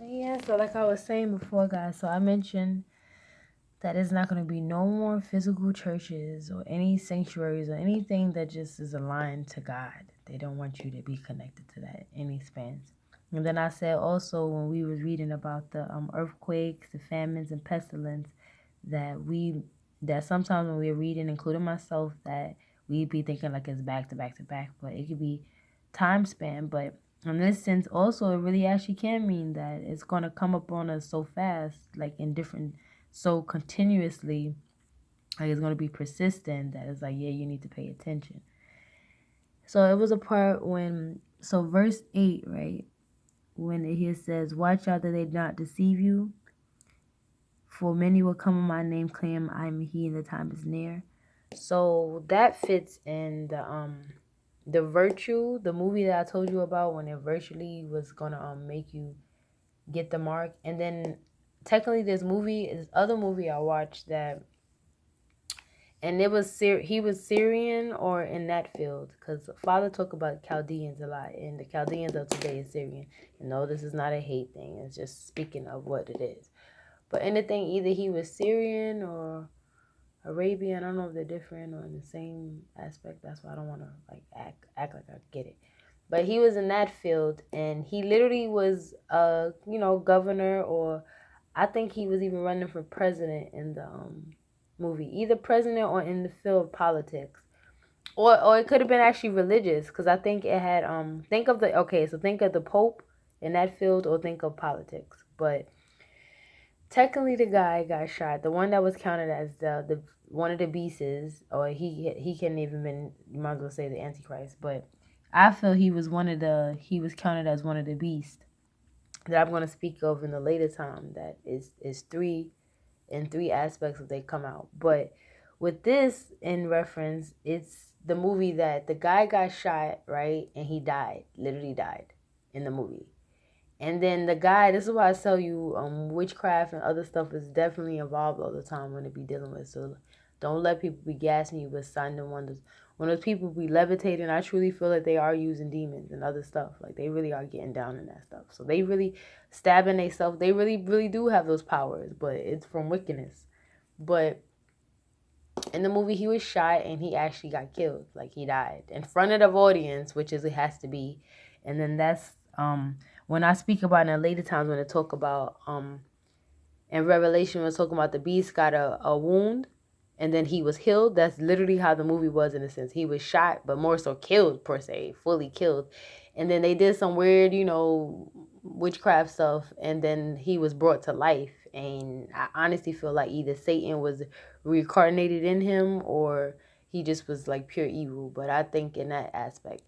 Yeah, so like I was saying before, guys, so I mentioned that it's not going to be no more physical churches or any sanctuaries or anything that just is aligned to God. They don't want you to be connected to that any spans. And then I said also when we was reading about the earthquakes, the famines, and pestilence, that sometimes when we're reading, including myself, that we be thinking like it's back to back to back, but it could be time span. But in this sense, also, it really actually can mean that it's going to come up on us so fast, like in different, so continuously, like it's going to be persistent that it's like, yeah, you need to pay attention. So it was a part when, so verse 8, right? When it here says, watch out that they not deceive you, for many will come in my name, claim I am he, and the time is near. So that fits in the virtue, the movie that I told you about when it virtually was gonna make you get the mark. And then technically this other movie I watched that, and it was he was Syrian or in that field, because Father talk about Chaldeans a lot, and the Chaldeans of today is Syrian. No, this is not a hate thing. It's just speaking of what it is. But anything, either he was Syrian or Arabian. I don't know if they're different or in the same aspect. That's why I don't want to like act like I get it. But he was in that field, and he literally was governor, or I think he was even running for president in the movie, either president or in the field of politics, or it could have been actually religious, because I think it had think of the Pope in that field, or think of politics, but technically the guy got shot. The one that was counted as the one of the beasts, or he couldn't even been, you might as well say, the Antichrist. But I feel he was counted as one of the beasts that I'm gonna speak of in the later time. That is three aspects that they come out. But with this in reference, it's the movie that the guy got shot, right, and he died, literally died in the movie. And then the guy, this is why I tell you, witchcraft and other stuff is definitely involved all the time when it be dealing with. So don't let people be gassing you with signs and wonders. When those people be levitating, I truly feel that they are using demons and other stuff. Like they really are getting down in that stuff. So they really stabbing themselves. They really, really do have those powers, but it's from wickedness. But in the movie, he was shot and he actually got killed. Like he died in front of the audience, which is it has to be. And then that's when I speak about in later times when I talk about in Revelation when I talking about the beast got a wound and then he was healed. That's literally how the movie was in a sense. He was shot, but more so killed per se, fully killed. And then they did some weird, witchcraft stuff, and then he was brought to life. And I honestly feel like either Satan was reincarnated in him or he just was like pure evil. But I think in that aspect,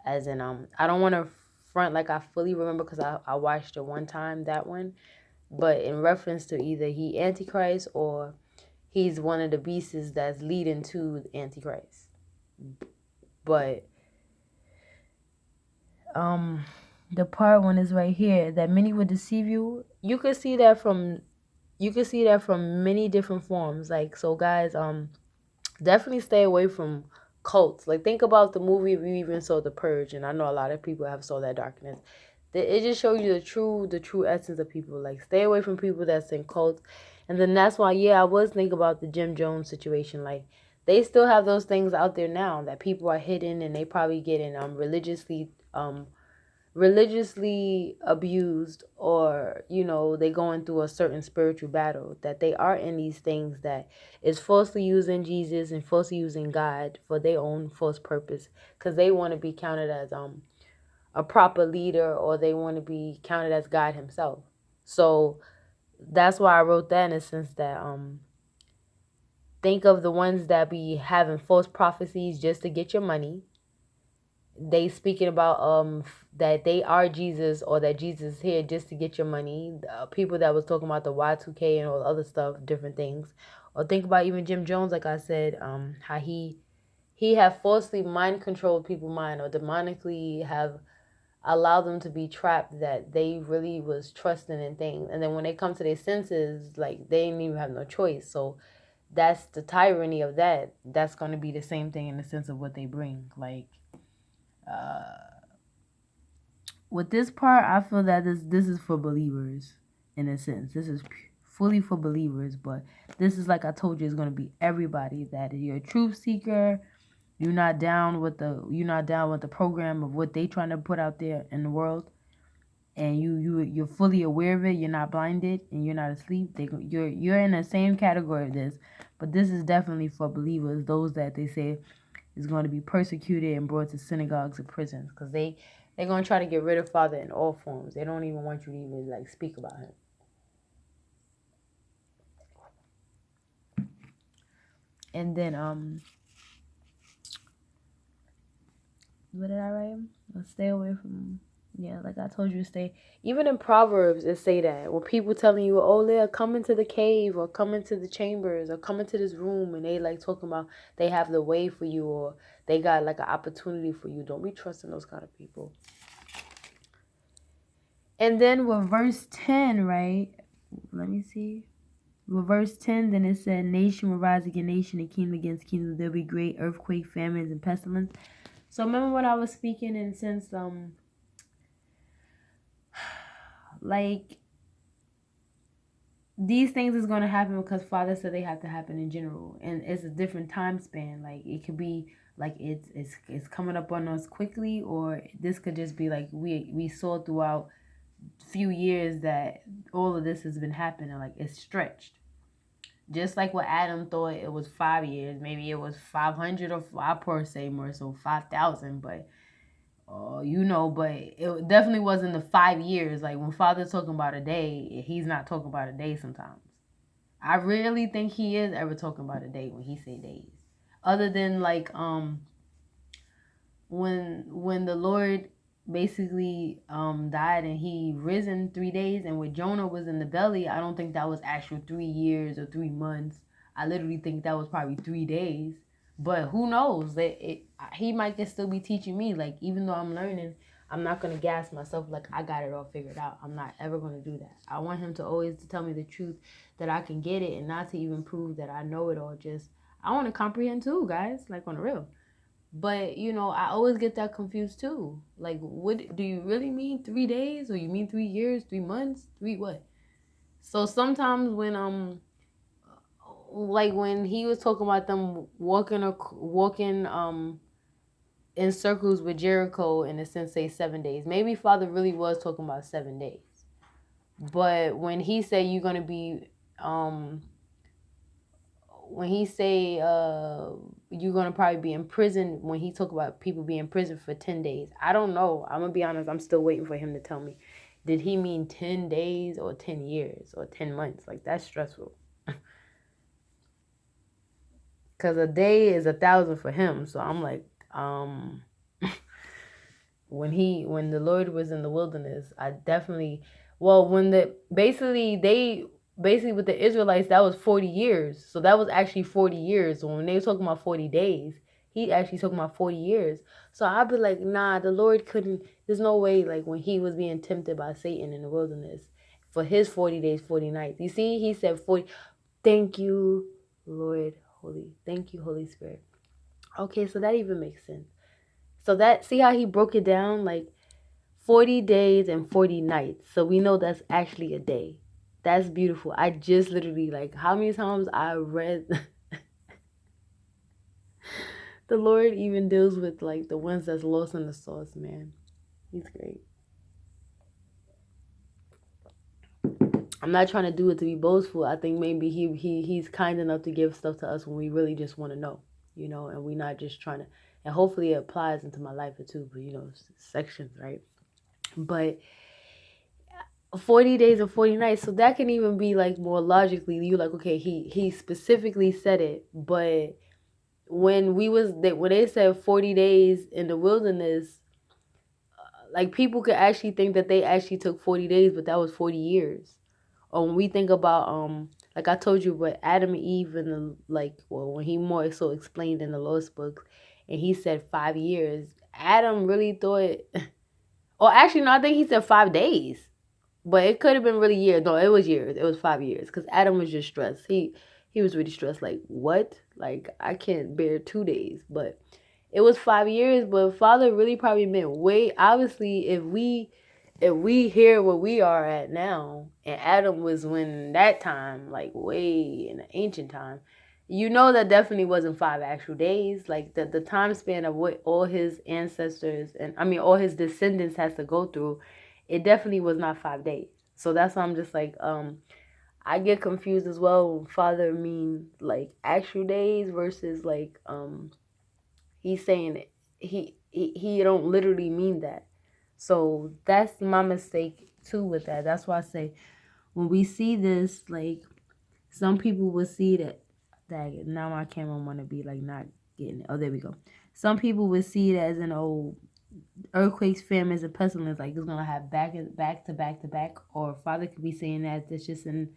as in I don't want to front like I fully remember because I watched it one time, that one. But in reference to either he Antichrist or he's one of the beasts that's leading to the Antichrist. But the part one is right here that many would deceive you. You could see that from many different forms. Like, so guys, definitely stay away from cults. Like, think about the movie we even saw, The Purge, and I know a lot of people have saw that darkness. It just shows you the true essence of people. Like, stay away from people that's in cults. And then that's why, yeah, I was thinking about the Jim Jones situation. Like, they still have those things out there now that people are hidden, and they probably getting religiously abused, or they going through a certain spiritual battle, that they are in these things that is falsely using Jesus and falsely using God for their own false purpose, because they want to be counted as a proper leader, or they want to be counted as God himself. So that's why I wrote that, in a sense that think of the ones that be having false prophecies just to get your money. They speaking about that they are Jesus, or that Jesus is here just to get your money. People that was talking about the Y2K and all the other stuff, different things. Or think about even Jim Jones, like I said, how he have falsely mind controlled people's mind, or demonically have allowed them to be trapped, that they really was trusting in things, and then when they come to their senses, like they didn't even have no choice. So that's the tyranny of that. That's going to be the same thing in the sense of what they bring. Like with this part, I feel that this is for believers in a sense. This is fully for believers, but this is like I told you, it's gonna be everybody that you're a truth seeker. You're not down with the program of what they trying to put out there in the world, and you're fully aware of it. You're not blinded and you're not asleep. You're in the same category of this, but this is definitely for believers. Those that they say is going to be persecuted and brought to synagogues and prisons because they're going to try to get rid of Father in all forms. They don't even want you to even like speak about him. And then what did I write? Let's stay away from, yeah, like I told you to stay. Even in Proverbs it say that when people telling you, oh Leah, come into the cave or come into the chambers or come into this room, and they like talking about they have the way for you or they got like an opportunity for you, don't be trusting those kind of people. And then with verse 10, right? Let me see. With verse 10, then it said, nation will rise against nation and kingdom against kingdom. There'll be great earthquake, famines, and pestilence. So remember when I was speaking in sense, like these things is going to happen because Father said they have to happen in general. And it's a different time span. Like it could be like it's coming up on us quickly, or this could just be like we saw throughout few years that all of this has been happening. Like it's stretched, just like what Adam thought it was 5 years, maybe it was 500, or I per se more so 5,000, but but it definitely wasn't the 5 years. Like when Father's talking about a day, he's not talking about a day. Sometimes I rarely think he is ever talking about a day when he say days, other than like when the Lord basically died and he risen 3 days, and when Jonah was in the belly, I don't think that was actual 3 years or 3 months. I literally think that was probably 3 days. But who knows? He might just still be teaching me. Like even though I'm learning, I'm not gonna gas myself like I got it all figured out. I'm not ever gonna do that. I want him to always to tell me the truth, that I can get it, and not to even prove that I know it all. Just I want to comprehend too, guys. Like on the real. But, I always get that confused too. Like, what do you really mean 3 days? Or you mean 3 years, 3 months, three what? So sometimes like when he was talking about them walking in circles with Jericho, in a sense, say 7 days. Maybe Father really was talking about 7 days. But when he said you're gonna be when he say you're gonna probably be in prison, when he talk about people being in prison for 10 days, I don't know. I'm gonna be honest, I'm still waiting for him to tell me, did he mean 10 days or 10 years or 10 months? Like that's stressful. Because a day is 1,000 for him. So I'm like, when the Lord was in the wilderness, I definitely, well, when basically with the Israelites, that was 40 years. So that was actually 40 years. So when they were talking about 40 days, he actually talking about 40 years. So I'd be like, nah, the Lord couldn't, there's no way, like when he was being tempted by Satan in the wilderness for his 40 days, 40 nights. You see, he said 40. Thank you, Lord Holy. Thank you, Holy Spirit. Okay, so that even makes sense. So that, see how he broke it down? Like 40 days and 40 nights. So we know that's actually a day. That's beautiful. I just literally, like, how many times I read the Lord even deals with like the ones that's lost in the sauce, man. He's great. I'm not trying to do it to be boastful. I think maybe he's kind enough to give stuff to us when we really just want to know, and we're not just trying to, and hopefully it applies into my life too, but sections, right? But 40 days or 40 nights, so that can even be like more logically, you like, okay, he specifically said it, but when they said 40 days in the wilderness, like people could actually think that they actually took 40 days, but that was 40 years. Or when we think about like I told you, but Adam and Eve in the when he more so explained in the Lost book, and he said 5 years, Adam really thought, or actually no, I think he said 5 days. But it could have been really years. No, it was years. It was 5 years. Because Adam was just stressed. He was really stressed. Like, what? Like, I can't bear 2 days. But It was 5 years, but Father really probably meant way. Obviously, if we hear where we are at now, and Adam was when that time, like way in the ancient time, that definitely wasn't 5 actual days. Like the time span of what all his ancestors and I mean all his descendants has to go through, it definitely was not 5 days. So that's why I'm just like, I get confused as well when Father mean like actual days versus like he's saying he don't literally mean that. So that's my mistake too with that. That's why I say when we see this, like some people will see that now my camera wanna be like not getting it. Oh, there we go. Some people would see it as an old earthquakes, famines, and pestilence, like it's gonna have back to back to back, or Father could be saying that it's just in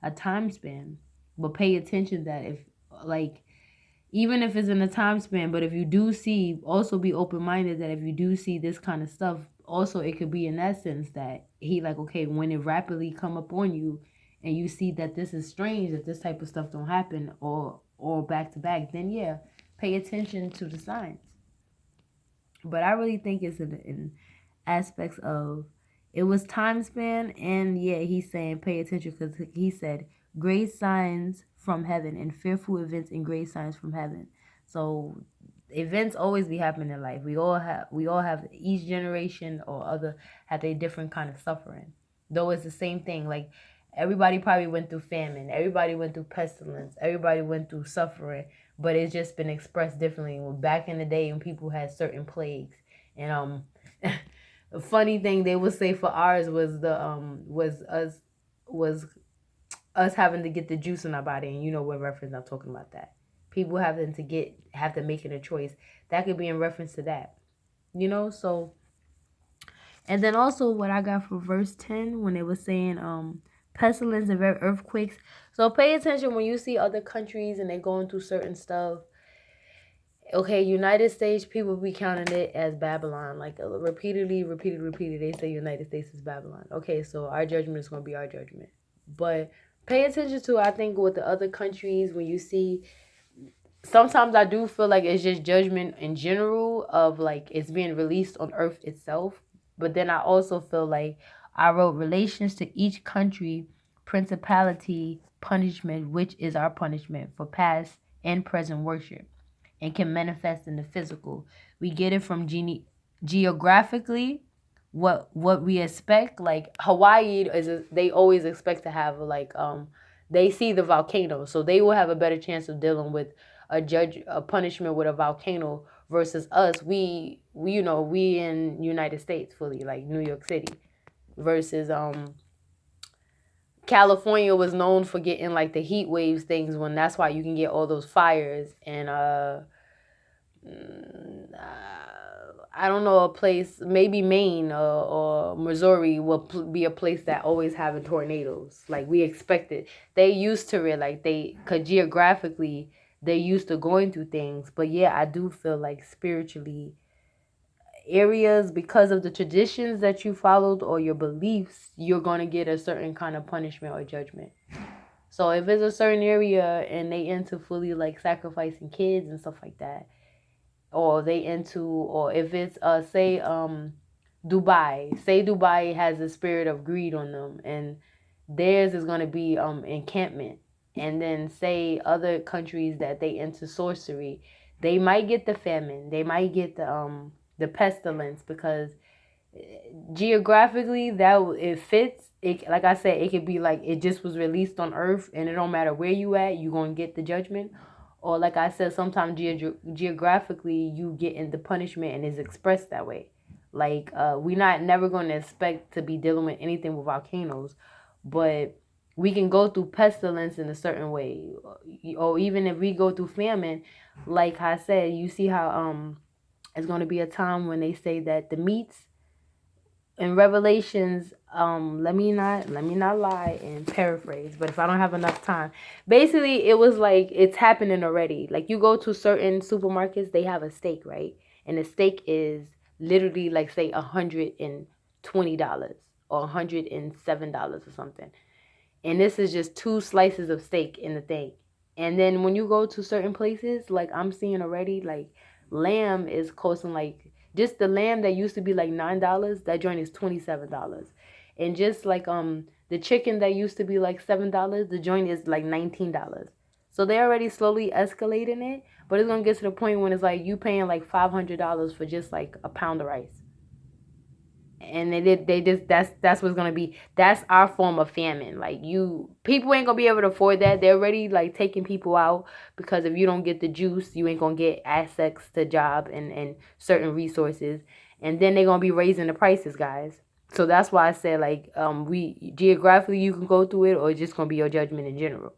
a time span. But pay attention that if like even if it's in a time span, but if you do see, also be open minded that if you do see this kind of stuff, also it could be in that sense that he like, okay, when it rapidly come up on you and you see that this is strange, that this type of stuff don't happen or back to back, then yeah, pay attention to the signs. But I really think it's in aspects of it was time span, and yeah, he's saying pay attention because he said great signs from heaven and fearful events and great signs from heaven. So events always be happening in life. We all have each generation or other have a different kind of suffering. Though it's the same thing. Like everybody probably went through famine, everybody went through pestilence, everybody went through suffering, but it's just been expressed differently. Well, back in the day when people had certain plagues, and the funny thing they would say for ours was us having to get the juice in our body, and you know what reference I'm talking about that. People have to make it a choice. That could be in reference to that. So and then also what I got for verse 10 when it was saying pestilence and earthquakes. So pay attention when you see other countries and they're going through certain stuff. Okay, United States people be counting it as Babylon, like repeatedly. They say United States is Babylon. Okay, so our judgment is going to be our judgment. But pay attention to, I think, with the other countries when you see. Sometimes I do feel like it's just judgment in general of like it's being released on earth itself. But then I also feel like I wrote relations to each country, principality, punishment, which is our punishment for past and present worship and can manifest in the physical. We get it from geographically what we expect. Like Hawaii they always expect to have like they see the volcano, so they will have a better chance of dealing with a punishment with a volcano versus us. We in United States fully, like New York City versus California was known for getting like the heat waves things, when that's why you can get all those fires. And I don't know, a place maybe Maine or Missouri will be a place that always having tornadoes. Like we expected, they used to it. Like cause geographically they're used to going through things. But yeah, I do feel like spiritually areas, because of the traditions that you followed or your beliefs, you're going to get a certain kind of punishment or judgment. So if it's a certain area and they into fully like sacrificing kids and stuff like that, or if it's Dubai has a spirit of greed on them, and theirs is going to be encampment. And then say other countries that they into sorcery, they might get the famine, they might get the pestilence, because geographically that it fits. It, like I said, it could be like it just was released on earth and it don't matter where you at, you gonna get the judgment. Or like I said, sometimes geographically you get in the punishment and it's expressed that way. Like we not never going to expect to be dealing with anything with volcanoes, but we can go through pestilence in a certain way. Or even if we go through famine, like I said, you see how it's going to be a time when they say that the meats in Revelations, let me not lie and paraphrase, but if I don't have enough time, basically it was like it's happening already. Like you go to certain supermarkets, they have a steak, right? And the steak is literally like say $120 or $107 or something. And this is just 2 slices of steak in the thing. And then when you go to certain places, like I'm seeing already, like lamb is costing like, just the lamb that used to be like $9, that joint is $27. And just like the chicken that used to be like $7, the joint is like $19. So they already slowly escalating it, but it's gonna get to the point when it's like you paying like $500 for just like a pound of rice. And they just, that's what's gonna be, that's our form of famine. Like, you people ain't gonna be able to afford that. They're already like taking people out, because if you don't get the juice, you ain't gonna get access to job and certain resources. And then they're gonna be raising the prices, guys. So that's why I said, like, we geographically, you can go through it, or it's just gonna be your judgment in general.